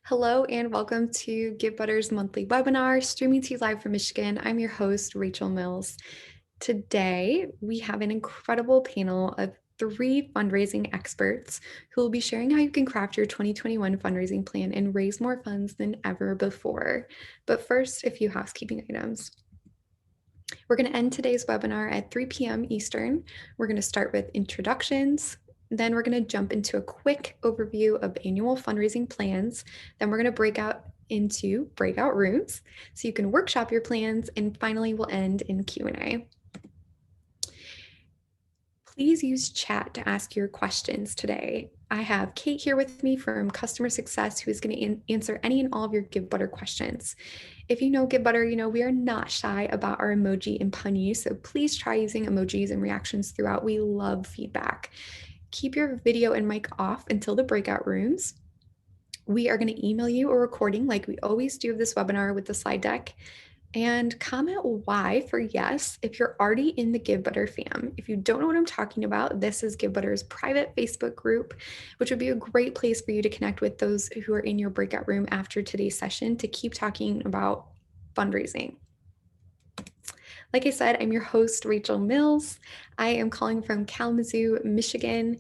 Hello and welcome to Givebutter's monthly webinar, streaming to you live from Michigan. I'm your host, Rachel Mills. Today, we have an incredible panel of 3 fundraising experts who will be sharing how you can craft your 2021 fundraising plan and raise more funds than ever before. But first, a few housekeeping items. We're going to end today's webinar at 3 p.m. Eastern. We're going to start with introductions. Then we're going to jump into a quick overview of annual fundraising plans. Then we're going to break out into breakout rooms so you can workshop your plans. And finally, we'll end in Q&A. Please use chat to ask your questions today. I have Kate here with me from Customer Success, who is going to answer any and all of your Givebutter questions. If you know Givebutter, you know we are not shy about our emoji and pun use, so please try using emojis and reactions throughout. We love feedback. Keep your video and mic off until the breakout rooms. We are going to email you a recording like we always do of this webinar with the slide deck. And comment Y for yes if you're already in the Givebutter fam. If you don't know what I'm talking about, this is Givebutter's private Facebook group, which would be a great place for you to connect with those who are in your breakout room after today's session to keep talking about fundraising. Like I said, I'm your host, Rachel Mills. I am calling from Kalamazoo, Michigan,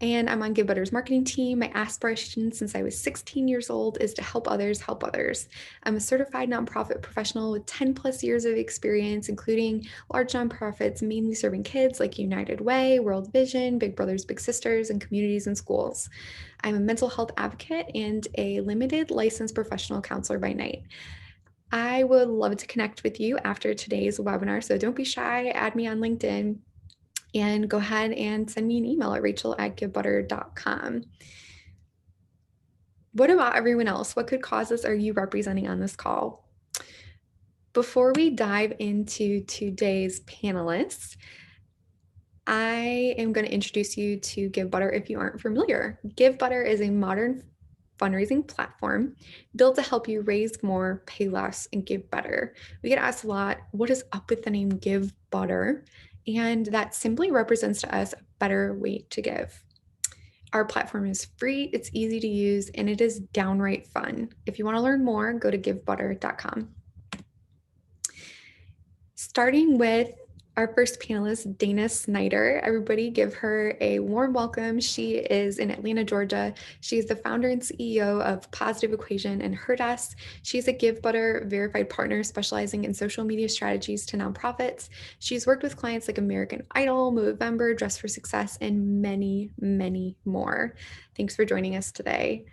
and I'm on Givebutter's marketing team. My aspiration since I was 16 years old is to help others help others. I'm a certified nonprofit professional with 10 plus years of experience, including large nonprofits mainly serving kids like United Way, World Vision, Big Brothers Big Sisters, and communities and schools. I'm a mental health advocate and a limited licensed professional counselor by night. I would love to connect with you after today's webinar, so don't be shy, add me on LinkedIn, and go ahead and send me an email at rachel@givebutter.com. What about everyone else? What good causes are you representing on this call? Before we dive into today's panelists, I am going to introduce you to Givebutter if you aren't familiar. Givebutter is a modern fundraising platform built to help you raise more, pay less, and give better. We get asked a lot, what is up with the name Givebutter? And that simply represents to us a better way to give. Our platform is free, it's easy to use, and it is downright fun. If you want to learn more, go to givebutter.com. Starting with our first panelist, Dana Snyder. Everybody give her a warm welcome. She is in Atlanta, Georgia. She's the founder and CEO of Positive Equation and Herdas. She's a Givebutter Verified Partner specializing in social media strategies to nonprofits. She's worked with clients like American Idol, Movember, Dress for Success, and many, many more. Thanks for joining us today.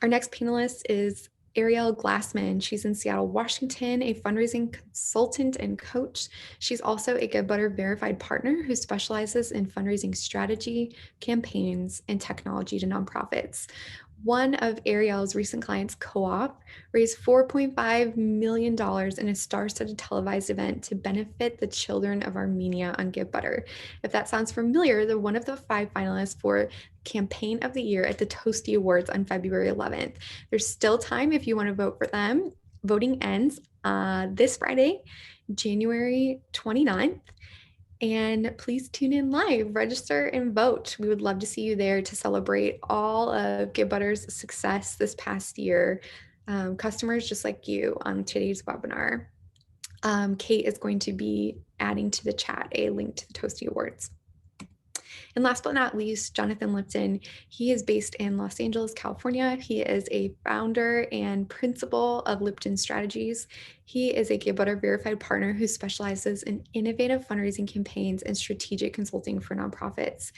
Our next panelist is Arielle Glassman. She's in Seattle, Washington, a fundraising consultant and coach. She's also a Givebutter Verified Partner who specializes in fundraising strategy, campaigns, and technology to nonprofits. One of Arielle's recent clients, Co-op, raised $4.5 million in a star-studded televised event to benefit the children of Armenia on Givebutter. If that sounds familiar, they're one of the 5 finalists for Campaign of the Year at the Toasty Awards on February 11th. There's still time if you want to vote for them. Voting ends this Friday, January 29th. And please tune in live, register and vote. We would love to see you there to celebrate all of Givebutter's success this past year. Customers just like you on today's webinar. Kate is going to be adding to the chat a link to the Toasty Awards. And last but not least, Jonathan Lipton. He is based in Los Angeles, California. He is a founder and principal of Lipton Strategies. He is a Givebutter Verified Partner who specializes in innovative fundraising campaigns and strategic consulting for nonprofits.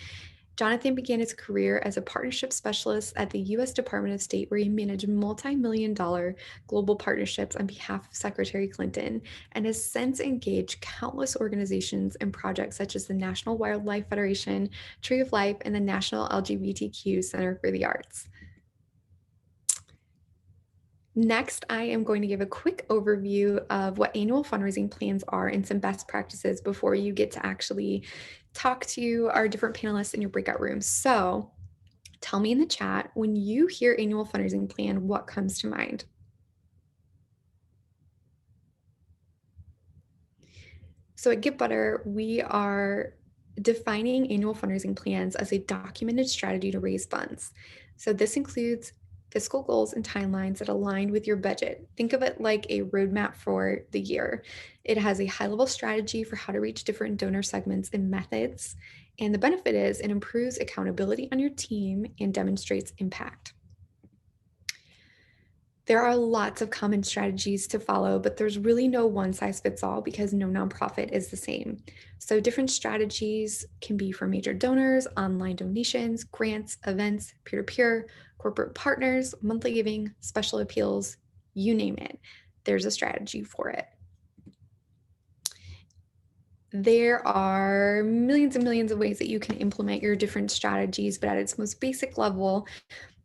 Jonathan began his career as a partnership specialist at the U.S. Department of State, where he managed multi-million-dollar global partnerships on behalf of Secretary Clinton, and has since engaged countless organizations and projects such as the National Wildlife Federation, Tree of Life, and the National LGBTQ Center for the Arts. Next, I am going to give a quick overview of what annual fundraising plans are and some best practices before you get to actually talk to our different panelists in your breakout rooms. So tell me in the chat, when you hear annual fundraising plan, what comes to mind? So at Givebutter, we are defining annual fundraising plans as a documented strategy to raise funds. So this includes fiscal goals and timelines that align with your budget. Think of it like a roadmap for the year. It has a high-level strategy for how to reach different donor segments and methods. And the benefit is it improves accountability on your team and demonstrates impact. There are lots of common strategies to follow, but there's really no one size fits all because no nonprofit is the same. So different strategies can be for major donors, online donations, grants, events, peer-to-peer, corporate partners, monthly giving, special appeals, you name it. There's a strategy for it. There are millions and millions of ways that you can implement your different strategies, but at its most basic level,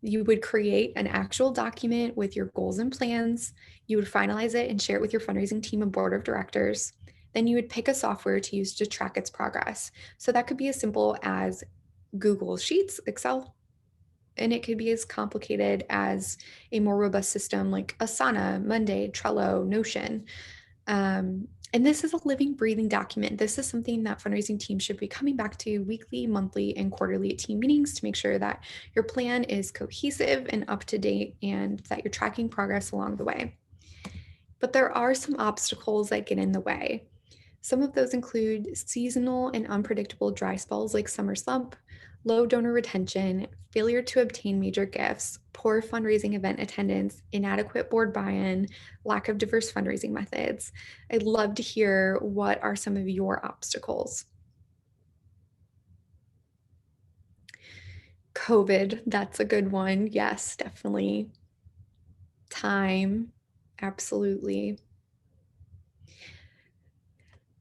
you would create an actual document with your goals and plans. You would finalize it and share it with your fundraising team and board of directors. Then you would pick a software to use to track its progress. So that could be as simple as Google Sheets, Excel, and it could be as complicated as a more robust system like Asana, Monday, Trello, Notion. And this is a living, breathing document. This is something that fundraising teams should be coming back to weekly, monthly, and quarterly at team meetings to make sure that your plan is cohesive and up to date and that you're tracking progress along the way. But there are some obstacles that get in the way. Some of those include seasonal and unpredictable dry spells like summer slump, low donor retention, failure to obtain major gifts, poor fundraising event attendance, inadequate board buy-in, lack of diverse fundraising methods. I'd love to hear what are some of your obstacles. COVID, that's a good one. Yes, definitely. Time, absolutely.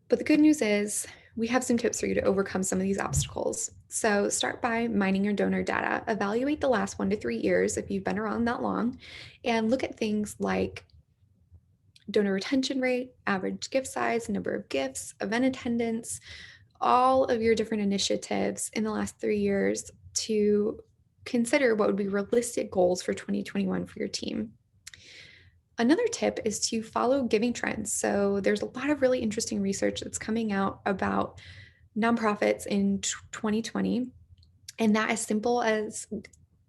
But the good news is we have some tips for you to overcome some of these obstacles. So start by mining your donor data. Evaluate the last 1 to 3 years if you've been around that long, and look at things like donor retention rate, average gift size, number of gifts, event attendance, all of your different initiatives in the last 3 years to consider what would be realistic goals for 2021 for your team. Another tip is to follow giving trends. So there's a lot of really interesting research that's coming out about nonprofits in 2020. And that as simple as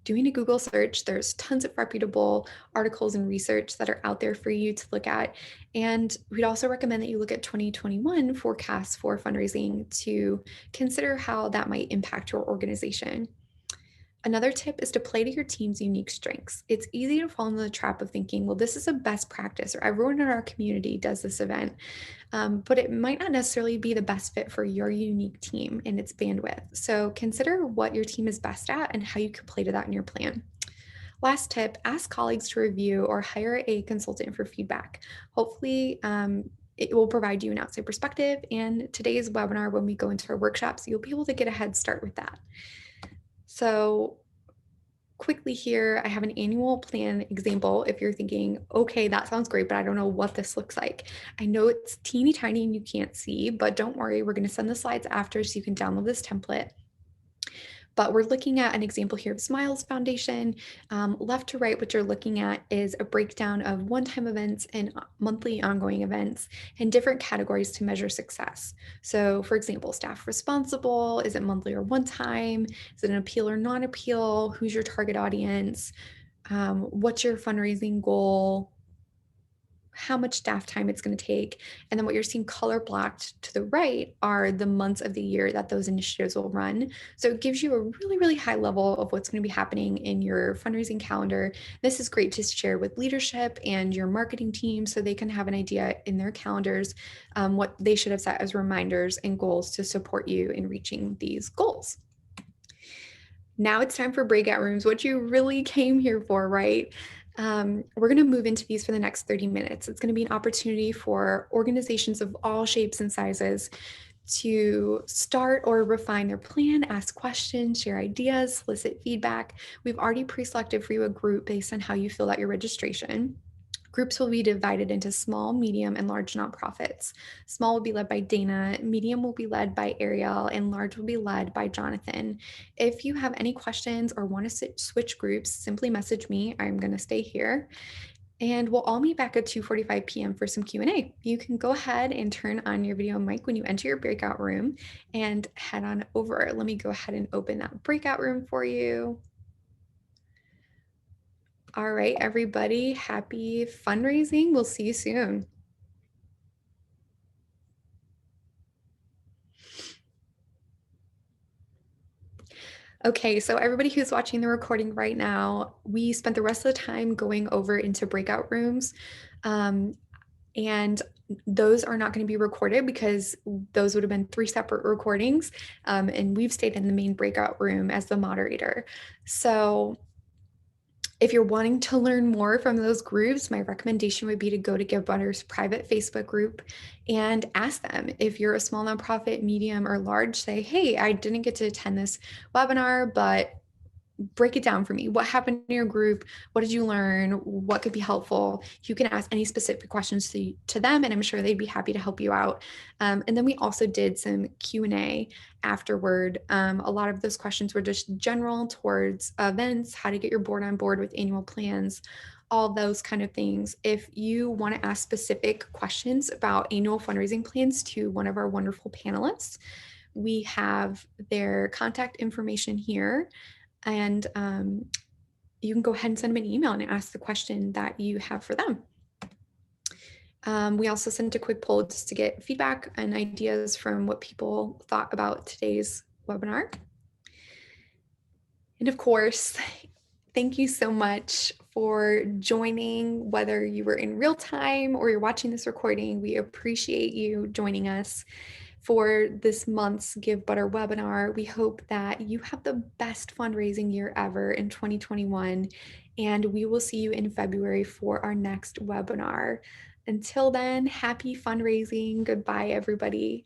doing a Google search, there's tons of reputable articles and research that are out there for you to look at. And we'd also recommend that you look at 2021 forecasts for fundraising to consider how that might impact your organization. Another tip is to play to your team's unique strengths. It's easy to fall into the trap of thinking, well, this is a best practice, or everyone in our community does this event, but it might not necessarily be the best fit for your unique team and its bandwidth. So consider what your team is best at and how you can play to that in your plan. Last tip, ask colleagues to review or hire a consultant for feedback. Hopefully, it will provide you an outside perspective. And today's webinar, when we go into our workshops, you'll be able to get a head start with that. So quickly here, I have an annual plan example. If you're thinking, okay, that sounds great, but I don't know what this looks like. I know it's teeny tiny and you can't see, but don't worry, we're going to send the slides after so you can download this template. But we're looking at an example here of Smiles Foundation. Left to right, what you're looking at is a breakdown of one-time events and monthly ongoing events and different categories to measure success. So for example, staff responsible, is it monthly or one time? Is it an appeal or non-appeal? Who's your target audience? What's your fundraising goal? How much staff time it's going to take. And then what you're seeing color blocked to the right are the months of the year that those initiatives will run. So it gives you a really, really high level of what's going to be happening in your fundraising calendar. This is great to share with leadership and your marketing team so they can have an idea in their calendars what they should have set as reminders and goals to support you in reaching these goals. Now it's time for breakout rooms, what you really came here for, right? We're going to move into these for the next 30 minutes. It's going to be an opportunity for organizations of all shapes and sizes to start or refine their plan, ask questions, share ideas, solicit feedback. We've already pre-selected for you a group based on how you fill out your registration. Groups will be divided into small, medium, and large nonprofits. Small will be led by Dana, medium will be led by Ariel, and large will be led by Jonathan. If you have any questions or want to switch groups, simply message me. I'm going to stay here. And we'll all meet back at 2:45 p.m. for some Q&A. You can go ahead and turn on your video mic when you enter your breakout room and head on over. Let me go ahead and open that breakout room for you. All right, everybody, happy fundraising. We'll see you soon. Okay, so everybody who's watching the recording right now, we spent the rest of the time going over into breakout rooms. And those are not going to be recorded because those would have been 3 separate recordings. And we've stayed in the main breakout room as the moderator. So if you're wanting to learn more from those groups, my recommendation would be to go to Givebutter's private Facebook group and ask them. If you're a small nonprofit, medium, or large, say, hey, I didn't get to attend this webinar, but break it down for me. What happened in your group? What did you learn? What could be helpful? You can ask any specific questions to them, and I'm sure they'd be happy to help you out. And then we also did some Q&A afterward. A lot of those questions were just general towards events, how to get your board on board with annual plans, all those kind of things. If you want to ask specific questions about annual fundraising plans to one of our wonderful panelists, we have their contact information here. And you can go ahead and send them an email and ask the question that you have for them. We also sent a quick poll just to get feedback and ideas from what people thought about today's webinar. And of course, thank you so much for joining, whether you were in real time or you're watching this recording. We appreciate you joining us for this month's Givebutter webinar. We hope that you have the best fundraising year ever in 2021, and we will see you in February for our next webinar. Until then, happy fundraising. Goodbye, everybody.